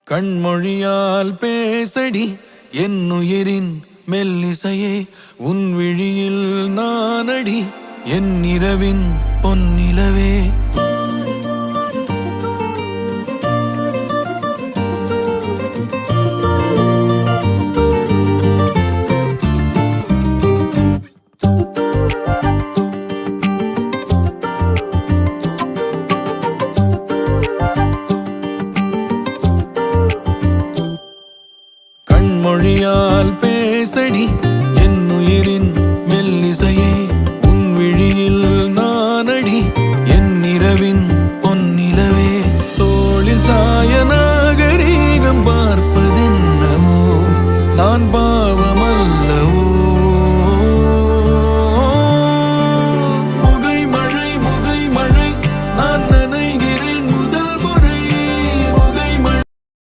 கண்மொழியால் பேசடி என்னுயிரின் மெல்லிசையே உன் விழியில் நானடி என் இரவின் பொன்னிலவே. கண்மொழியால் பேசடி